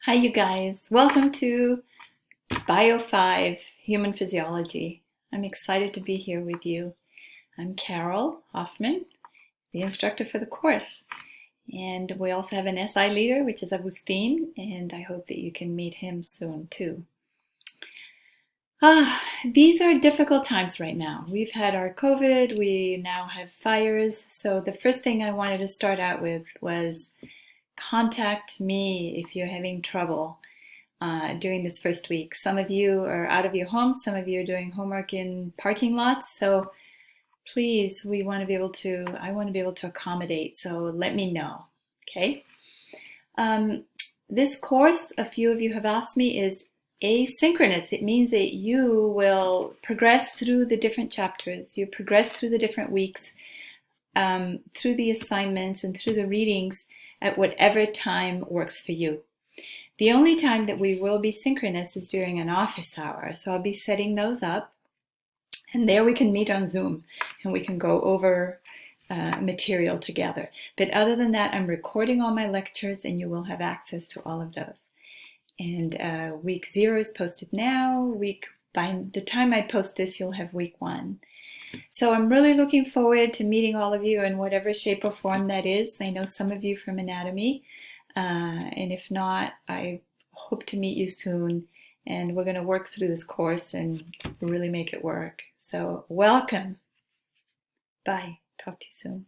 Hi, you guys. Welcome to Bio 5 Human Physiology. I'm excited to be here with you. I'm Carol Hoffman, the instructor for the course. And we also have an SI leader, which is Agustin, and I hope that you can meet him soon too. These are difficult times right now. We've had our COVID, we now have fires. So the first thing I wanted to start out with was contact me if you're having trouble during this first week. Some of you are out of your homes, some of you are doing homework in parking lots. So please, I want to be able to accommodate. So let me know, okay? This course, a few of you have asked me, is asynchronous. It means that you will progress through the different chapters. You progress through the different weeks, through the assignments and through the readings at whatever time works for you. The only time that we will be synchronous is during an office hour. So I'll be setting those up, and there we can meet on Zoom and we can go over material together. But other than that, I'm recording all my lectures and you will have access to all of those. And week 0 is posted now. By the time I post this, you'll have week 1. So I'm really looking forward to meeting all of you in whatever shape or form that is. I know some of you from anatomy. And if not, I hope to meet you soon. And we're going to work through this course and really make it work. So welcome. Bye. Talk to you soon.